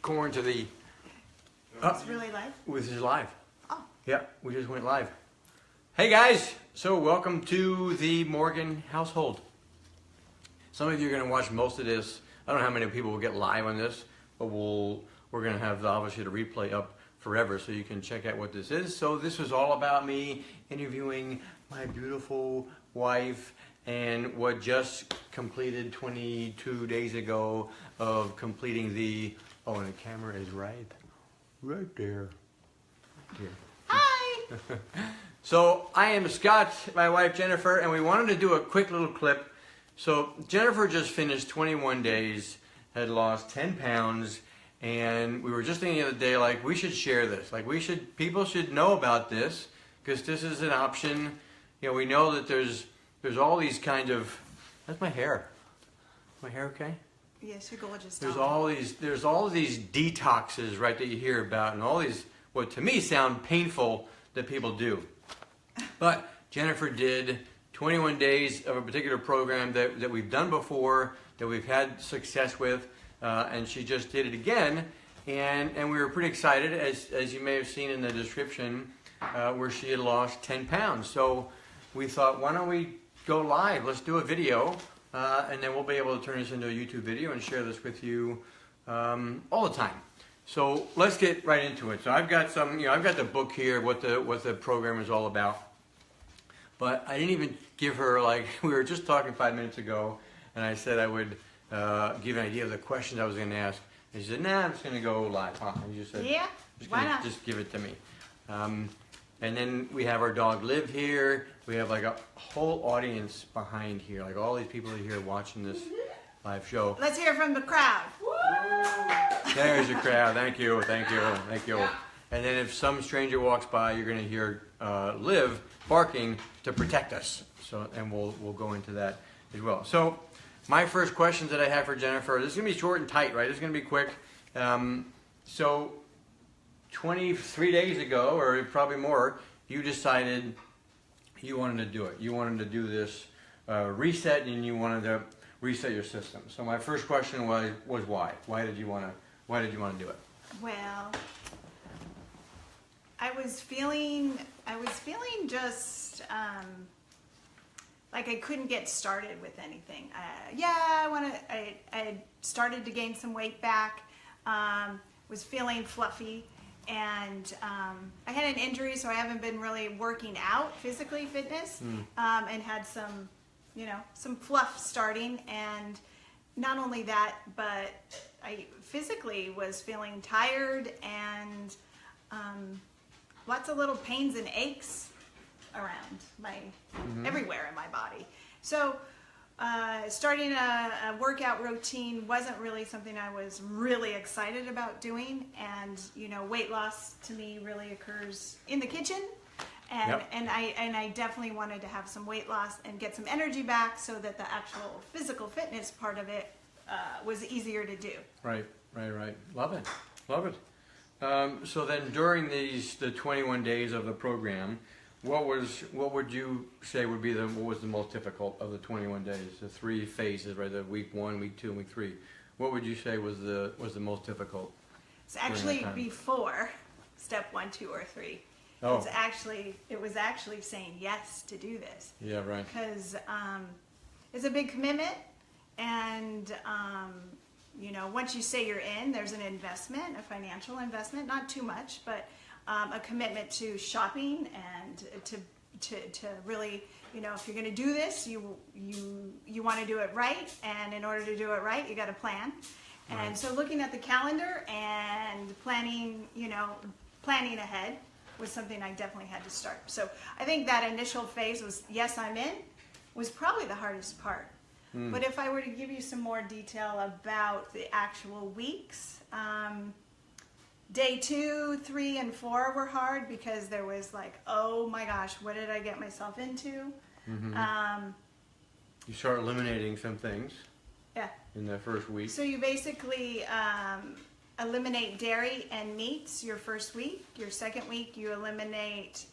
corn to the... It's really live? This is live. Oh. Yeah, we just went live. Hey guys, so welcome to the Morgan household. Some of you are going to watch most of this. I don't know how many people will get live on this, but we're going to have obviously the replay up forever so you can check out what this is. So this was all about me interviewing my beautiful wife and what just completed 22 days ago of completing the, oh, and the camera is right there. Hi! So I am Scott, my wife Jennifer, and we wanted to do a quick little clip. So Jennifer just finished 21 days, had lost 10 pounds, and we were just thinking the other day, like, we should share this. Like, people should know about this, because this is an option. You know, we know that there's all these kind of, that's my hair. My hair okay? Yes, you're gorgeous. There's all these detoxes, right, that you hear about, and all these, what to me sound painful, that people do. But Jennifer did 21 days of a particular program that we've done before, that we've had success with, and she just did it again, and we were pretty excited, as you may have seen in the description, where she had lost 10 pounds. So we thought, why don't we go live? Let's do a video, and then we'll be able to turn this into a YouTube video and share this with you all the time. So let's get right into it. So I've got I've got the book here, what the program is all about. But I didn't even give her, like, we were just talking 5 minutes ago, and I said I would give an idea of the questions I was going to ask. And she said, nah, I'm just going to go live. Huh? And you just said, yeah, why not? Just give it to me. And then we have our dog Liv here. We have like a whole audience behind here, like all these people are here watching this live show. Let's hear from the crowd. There's your crowd. Thank you, thank you, thank you. And then if some stranger walks by, you're going to hear Liv barking to protect us. So, and we'll go into that as well. So, my first questions that I have for Jennifer, this is going to be short and tight, right? This is going to be quick. So, 23 days ago, or probably more, you decided you wanted to do it. You wanted to do this reset, and you wanted to reset your system. So my first question was why? Why did you want to do it? Well, I was feeling just like I couldn't get started with anything. I had started to gain some weight back. Was feeling fluffy, and I had an injury, so I haven't been really working out physically, fitness, and had some, some fluff starting. And not only that, but I physically was feeling tired and lots of little pains and aches around everywhere in my body. So starting a workout routine wasn't really something I was really excited about doing, and weight loss to me really occurs in the kitchen, and I definitely wanted to have some weight loss and get some energy back so that the actual physical fitness part of it was easier to do. Right. Love it. So then during the 21 days of the program, what would you say would be what was the most difficult of the 21 days? The three phases, right? The week 1, week 2, and week 3. What would you say was the most difficult? It's actually before step 1, 2, or 3. Oh. It was actually saying yes to do this. Yeah, right. Because it's a big commitment, and once you say you're in, there's an investment, a financial investment, not too much, but a commitment to shopping and to really, if you're going to do this, you want to do it right, and in order to do it right, you got to plan. And right. So looking at the calendar and planning ahead was something I definitely had to start. So I think that initial phase was, yes, I'm in, was probably the hardest part. But if I were to give you some more detail about the actual weeks, day 2, 3, and 4 were hard because there was like, oh my gosh, what did I get myself into? You start eliminating some things. Yeah. In the first week. So you basically eliminate dairy and meats your first week. Your second week you eliminate,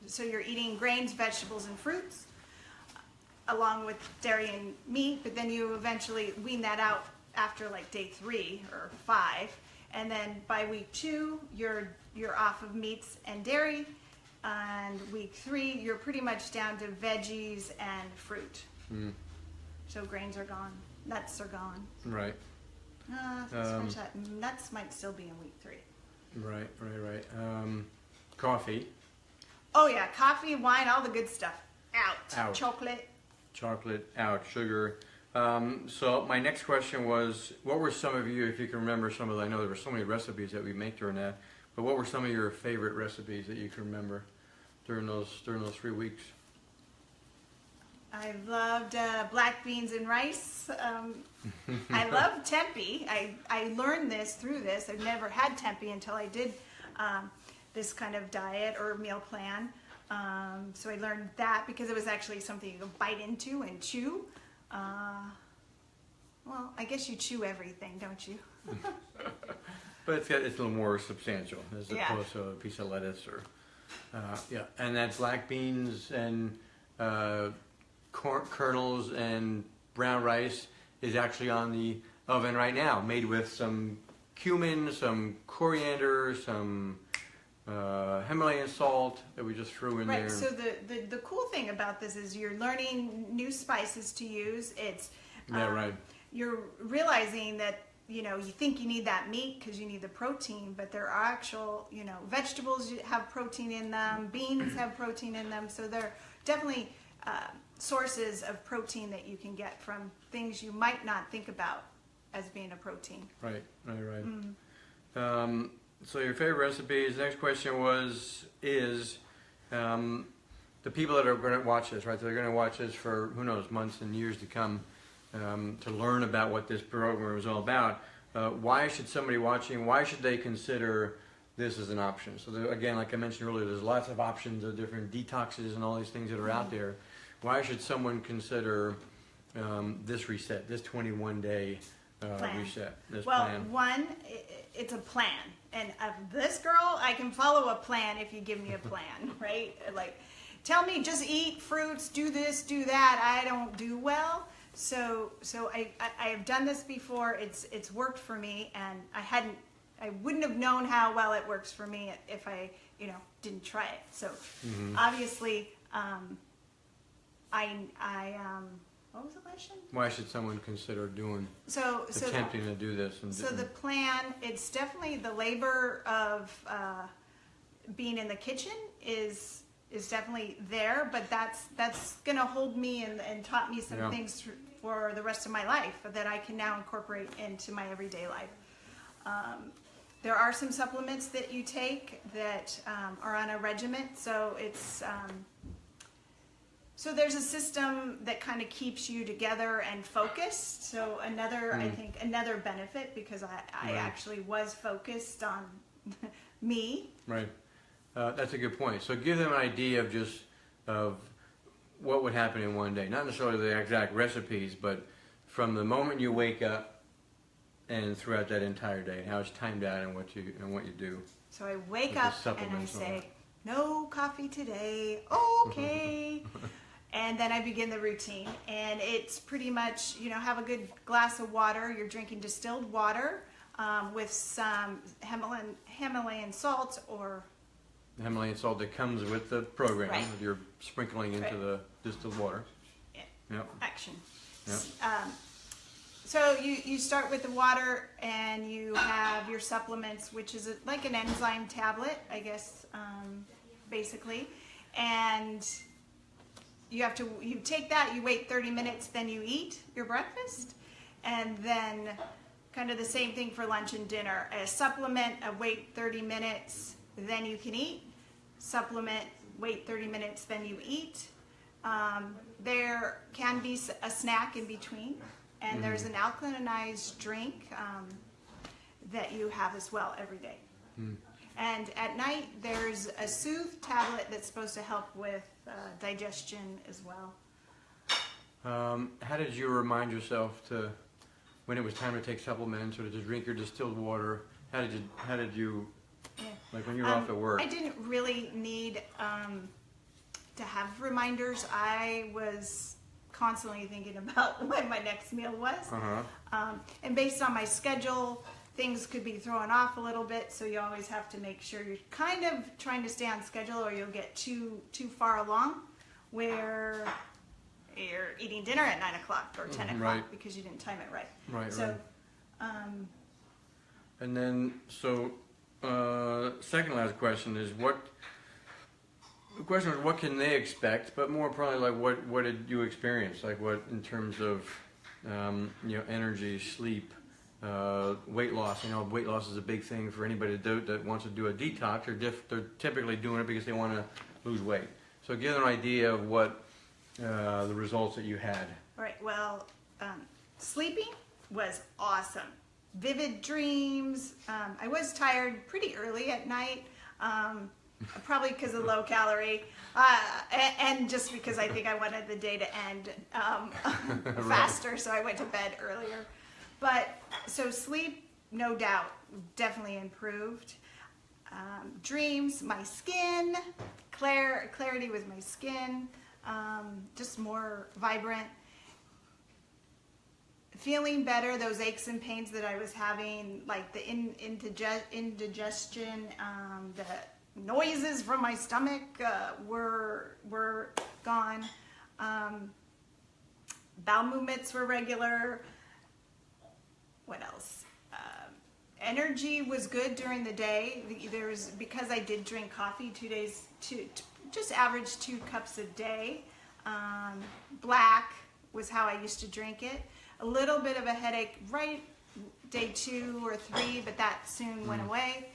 so you're eating grains, vegetables, and fruits, along with dairy and meat, but then you eventually wean that out after like day 3 or 5, and then by week 2 you're off of meats and dairy, and week 3 you're pretty much down to veggies and fruit. So grains are gone, nuts are gone. Right. Nuts might still be in week 3. Right. Coffee. Oh yeah, coffee, wine, all the good stuff. Out. Chocolate, out. Sugar. So my next question was, what were some of you, if you can remember some of the, I know there were so many recipes that we make during that, but what were some of your favorite recipes that you can remember during those 3 weeks? I loved black beans and rice. I love tempeh. I learned this through this. I've never had tempeh until I did this kind of diet or meal plan. So I learned that because it was actually something you could bite into and chew. Well, I guess you chew everything, don't you? But it's a little more substantial as opposed to a piece of lettuce or and that's black beans and kernels and brown rice is actually on the oven right now, made with some cumin, some coriander, some Himalayan salt that we just threw in there. Right. So the cool thing about this is you're learning new spices to use. It's right. You're realizing that you think you need that meat because you need the protein, but there are actual vegetables have protein in them, beans have protein in them, so they're definitely sources of protein that you can get from things you might not think about as being a protein. Right. So your favorite recipes. The next question is the people that are going to watch this, right? They're going to watch this for who knows, months and years to come, to learn about what this program is all about. Why should somebody watching? Why should they consider this as an option? So again, like I mentioned earlier, there's lots of options of different detoxes and all these things that are out there. Why should someone consider this reset, this 21-day reset, this plan? One, it's a plan. And this girl, I can follow a plan if you give me a plan, right? Like, tell me, just eat fruits, do this, do that. I don't do well. So I have done this before. It's worked for me, and I wouldn't have known how well it works for me if I, didn't try it. So obviously, what was the question? Why should someone consider attempting to do this? So the plan, it's definitely the labor of being in the kitchen is definitely there, but that's going to hold me and taught me some things for the rest of my life that I can now incorporate into my everyday life. There are some supplements that you take that are on a regimen, so it's so there's a system that kind of keeps you together and focused. So I think another benefit, because I actually was focused on me. Right. That's a good point. So give them an idea of what would happen in one day. Not necessarily the exact recipes, but from the moment you wake up and throughout that entire day, and how it's timed out and what you do. So I wake up and I say, no coffee today. Okay. And then I begin the routine, and it's pretty much, have a good glass of water. You're drinking distilled water with some Himalayan salt or... The Himalayan salt that comes with the program, that you're sprinkling into the distilled water. Action. Yep. So you start with the water, and you have your supplements, which is like an enzyme tablet, I guess, basically. And you take that, you wait 30 minutes, then you eat your breakfast, and then kind of the same thing for lunch and dinner. A supplement, wait 30 minutes, then you can eat. Supplement, wait 30 minutes, then you eat. There can be a snack in between, and there's an alkalinized drink that you have as well every day. And at night, there's a Soothe tablet that's supposed to help with digestion as well. How did you remind yourself when it was time to take supplements or to drink your distilled water? How did you like when you were off at work? I didn't really need to have reminders. I was constantly thinking about when my next meal was. Uh-huh. And based on my schedule, things could be thrown off a little bit, so you always have to make sure you're kind of trying to stay on schedule, or you'll get too far along where you're eating dinner at 9 o'clock or 10 o'clock Right. because you didn't time it right. Right, So, right. And then, so, second last question is the question was what can they expect, but more probably like what did you experience? Like what in terms of, energy, sleep, weight loss. Weight loss is a big thing for anybody that wants to do a detox. They're typically doing it because they want to lose weight. So give them an idea of what the results that you had. right, well, sleeping was awesome. Vivid dreams. I was tired pretty early at night, probably because of low calorie, and just because I think I wanted the day to end faster, so I went to bed earlier. But so sleep, no doubt, definitely improved. Dreams, my skin, clarity with my skin, just more vibrant. Feeling better, those aches and pains that I was having, like the indigestion, the noises from my stomach were gone. Bowel movements were regular. What else? Energy was good during the day. Because I did drink coffee just average 2 cups a day. Black was how I used to drink it. A little bit of a headache right day 2 or 3, but that soon went away.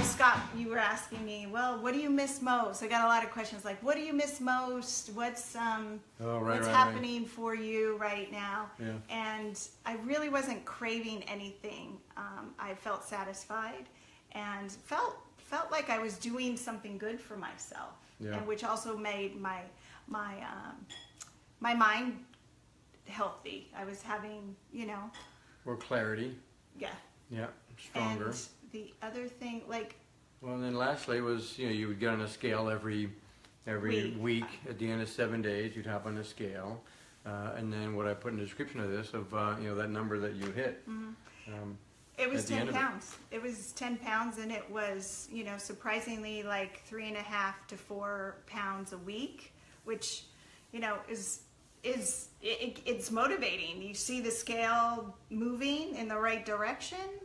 Scott, you were asking me, well, what do you miss most? I got a lot of questions like, what do you miss most? What's happening for you right now? Yeah. And I really wasn't craving anything. I felt satisfied and felt like I was doing something good for myself, Yeah. and which also made my mind healthy. I was having, Or clarity. yeah. Yeah. Stronger. And the other thing, like, Well, and then lastly was, you would get on a scale every week. At the end of 7 days, you'd hop on a scale. And then what I put in the description of this, of, that number that you hit. Mm-hmm. It was at the end 10 of it. pounds. It was 10 pounds, and it was, surprisingly like 3.5 to 4 pounds a week, which, it's motivating. You see the scale moving in the right direction.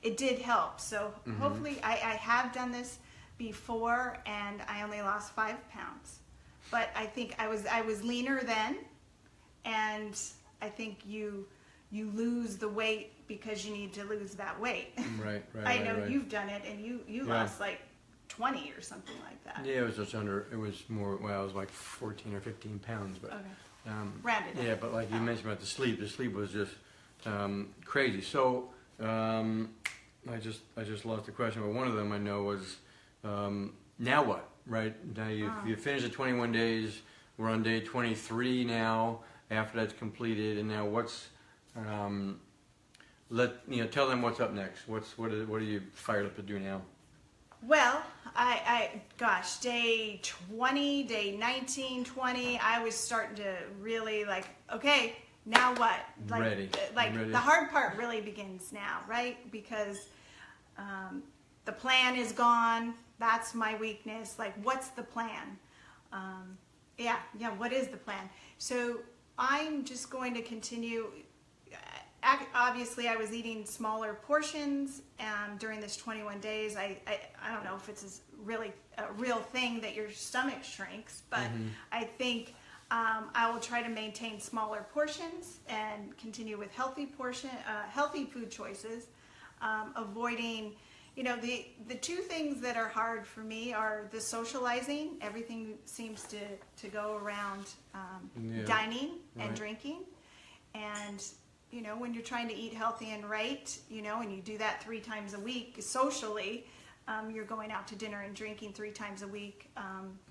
It did help. So hopefully I have done this before, and I only lost 5 pounds. But I think I was leaner then, and I think you lose the weight because you need to lose that weight. Right. I know right. you've done it, and you lost like 20 or something like that. Yeah, it was like 14 or 15 pounds, but Okay. Rounded up. yeah, but like you mentioned about the sleep was just crazy. So I just lost the question, but one of them I know was now what? Right now you finished the 21 days. We're on day 23 now. After that's completed, and now what's tell them what's up next. What are you fired up to do now? Well, day 20, day 19, 20, I was starting to really like, okay, now what? Ready. The hard part really begins now, right? Because the plan is gone. That's my weakness. Like, what's the plan? What is the plan? So I'm just going to continue. Obviously, I was eating smaller portions during this 21 days. I don't know if it's really a real thing that your stomach shrinks, but I think I will try to maintain smaller portions and continue with healthy food choices, avoiding. The 2 things that are hard for me are the socializing. Everything seems to go around dining and drinking, and when you're trying to eat healthy and right, and you do that 3 times a week socially, you're going out to dinner and drinking 3 times a week.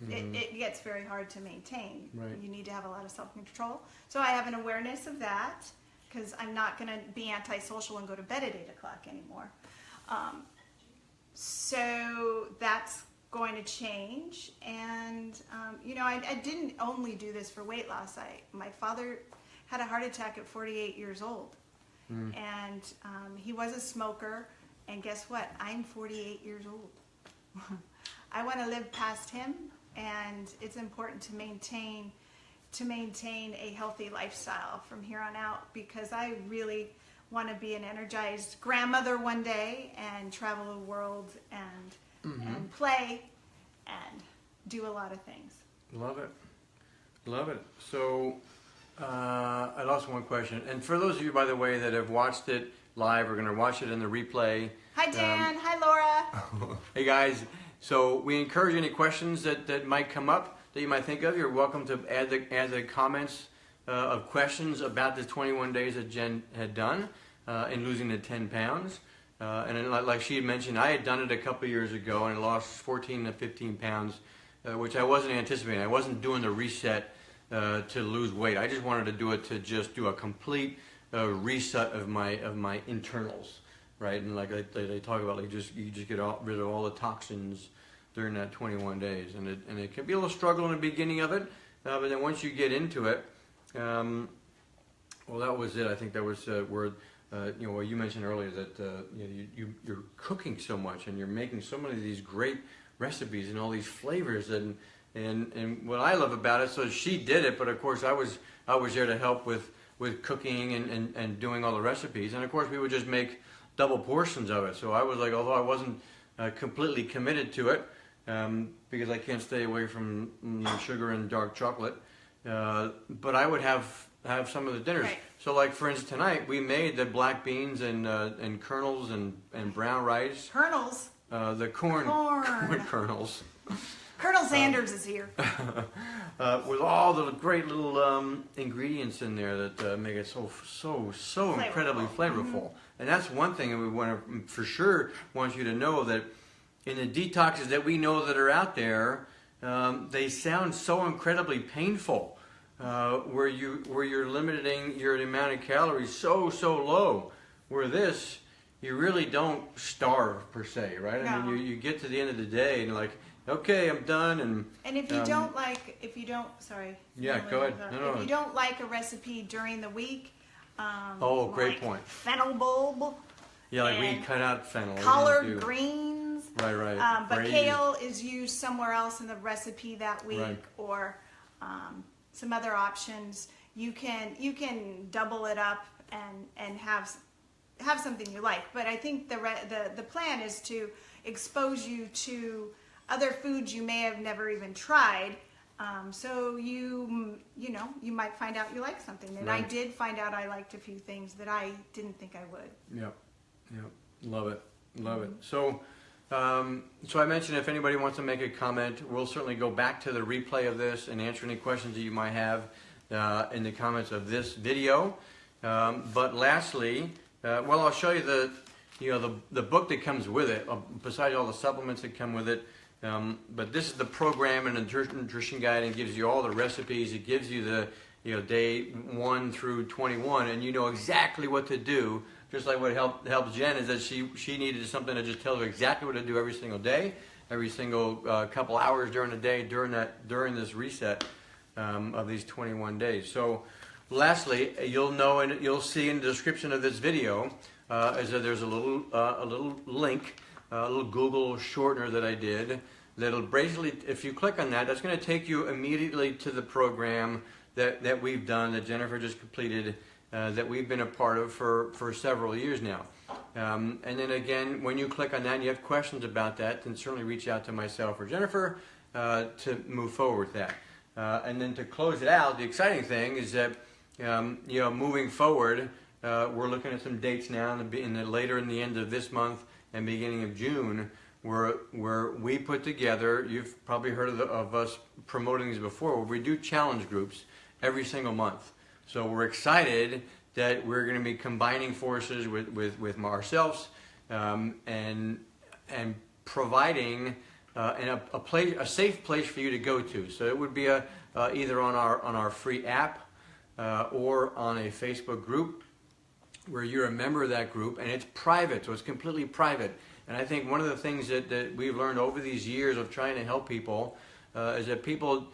It gets very hard to maintain. Right. You need to have a lot of self-control. So I have an awareness of that, because I'm not going to be antisocial and go to bed at 8 o'clock anymore. So that's going to change. And you know, I didn't only do this for weight loss. My father had a heart attack at 48 years old, and he was a smoker. And guess what? I'm 48 years old. I want to live past him, and it's important to maintain a healthy lifestyle from here on out, because I really want to be an energized grandmother one day and travel the world and play and do a lot of things. Love it. Love it. So I lost one question. And for those of you, by the way, that have watched it live, we're going to watch it in the replay. Hi, Dan. Hi, Laura. Hey, guys. So we encourage any questions that might come up that you might think of. You're welcome to add the comments of questions about the 21 days that Jen had done in losing the 10 pounds. And then, like she had mentioned, I had done it a couple years ago and lost 14 to 15 pounds, which I wasn't anticipating. I wasn't doing the reset to lose weight. I just wanted to do it to just do a complete reset of my internals, right? And like they talk about, like you just get rid of all the toxins during that 21 days, and it can be a little struggle in the beginning of it, but then once you get into it, well, that was it. I think that was where you know, what you mentioned earlier, that you know, you're cooking so much and you're making so many of these great recipes and all these flavors, and what I love about it. So she did it, but of course I was there to help with cooking and doing all the recipes, and of course we would just make double portions of it. So I was like, although I wasn't completely committed to it, because I can't stay away from sugar and dark chocolate, but I would have some of the dinners. Right. So like for instance tonight we made the black beans and kernels and brown rice. Kernels. The corn kernels. Colonel Sanders is here. With all the great little ingredients in there that make it so Flavorful. incredibly flavorful. And that's one thing that we want to, for sure, want you to know, that in the detoxes that we know that are out there, they sound so incredibly painful, where you're limiting your amount of calories so low. Where this, you really don't starve per se, right? No. I mean, you get to the end of the day and like, okay, I'm done. And if you sorry. Yeah, go ahead. No. If you don't like a recipe during the week, great like point. fennel bulb. Yeah, like we and cut out fennel. Collard greens. Right. But Braised. kale is used somewhere else in the recipe that week, Right. or some other options. You can double it up and have something you like. But I think the plan is to expose you to other foods you may have never even tried. So you might find out you like something. And Right. I did find out I liked a few things that I didn't think I would. Yep. Love it. So, so I mentioned if anybody wants to make a comment, we'll certainly go back to the replay of this and answer any questions that you might have in the comments of this video. But lastly, well, I'll show you the book that comes with it, besides all the supplements that come with it. But this is the program and the nutrition guide, and gives you all the recipes. It gives you the day 1 through 21, and you know exactly what to do. Just like what helps Jen is that she needed something to just tell her exactly what to do every single day, every single couple hours during the day during this reset of these 21 days. So, lastly, you'll know and you'll see in the description of this video is that there's a little link. A little Google shortener that I did that'll basically, if you click on that, that's going to take you immediately to the program that we've done, that Jennifer just completed, that we've been a part of for several years now. And then again, when you click on that and you have questions about that, then certainly reach out to myself or Jennifer to move forward with that. And then to close it out, the exciting thing is that moving forward, we're looking at some dates now later in the end of this month and beginning of June, where we put together, you've probably heard of us promoting these before, where we do challenge groups every single month. So we're excited that we're going to be combining forces with ourselves and providing a safe place for you to go to. So it would be either on our free app or on a Facebook group, where you're a member of that group, and it's private, so it's completely private. And I think one of the things that we've learned over these years of trying to help people is that people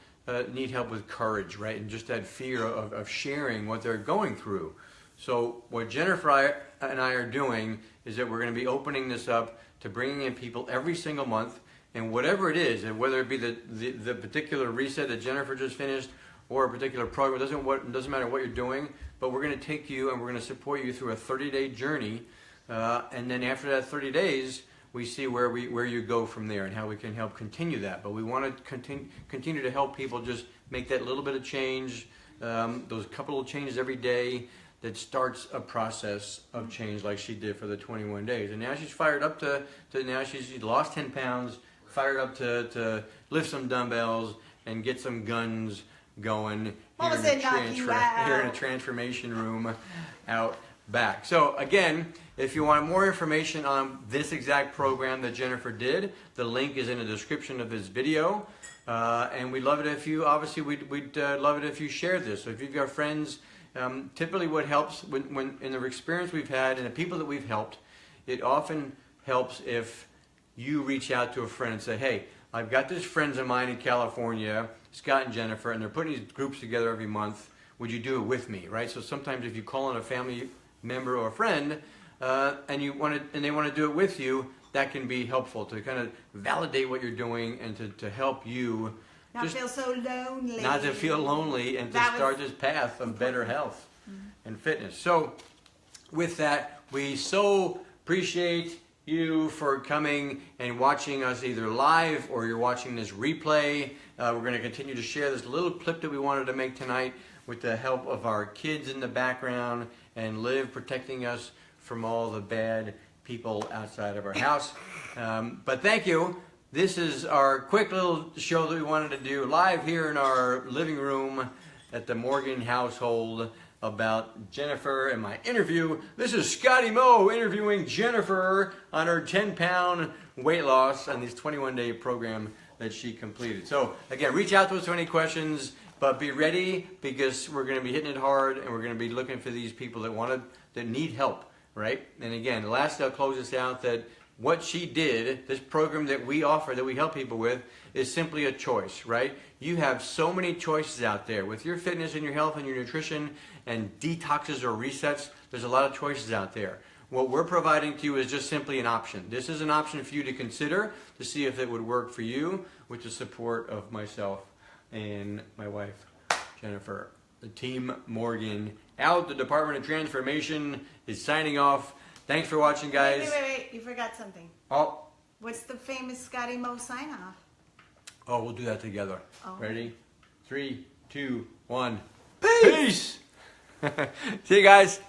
need help with courage, right? And just that fear of sharing what they're going through. So what Jennifer and I are doing is that we're going to be opening this up to bringing in people every single month, and whatever it is, and whether it be the particular reset that Jennifer just finished or a particular program, it doesn't matter what you're doing, but we're going to take you and we're going to support you through a 30-day journey, and then after that 30 days, we see where you go from there and how we can help continue that. But we want to continue to help people just make that little bit of change, those couple of changes every day that starts a process of change like she did for the 21 days. And now she's fired up to now she's lost 10 pounds, fired up to lift some dumbbells and get some guns going here in a transformation room out back. So again, if you want more information on this exact program that Jennifer did, the link is in the description of this video. And we'd love it if you, obviously, we'd love it if you share this. So if you've got friends, typically what helps when in the experience we've had and the people that we've helped, it often helps if you reach out to a friend and say, hey, I've got these friends of mine in California, Scott and Jennifer, and they're putting these groups together every month. Would you do it with me, right? So sometimes if you call on a family member or a friend and they want to do it with you, that can be helpful to kind of validate what you're doing and to help you not feel so lonely. Not to feel lonely and to start this path of better health and fitness. So with that, we so appreciate you for coming and watching us either live or you're watching this replay. We're going to continue to share this little clip that we wanted to make tonight with the help of our kids in the background and Liv protecting us from all the bad people outside of our house. But thank you. This is our quick little show that we wanted to do live here in our living room at the Morgan household about Jennifer and my interview. This is Scotty Mo interviewing Jennifer on her 10-pound weight loss on this 21-day program that she completed. So again, reach out to us for any questions, but be ready because we're going to be hitting it hard and we're going to be looking for these people that need help, right? And again, last I'll close this out that what she did, this program that we offer, that we help people with, is simply a choice, right? You have so many choices out there. With your fitness and your health and your nutrition and detoxes or resets, there's a lot of choices out there. What we're providing to you is just simply an option. This is an option for you to consider to see if it would work for you with the support of myself and my wife, Jennifer. The Team Morgan out. The Department of Transformation is signing off. Thanks for watching, guys. Wait. You forgot something. Oh. What's the famous Scotty Mo sign off? Oh, we'll do that together. Oh. Ready? 3, 2, 1. Peace! See you guys.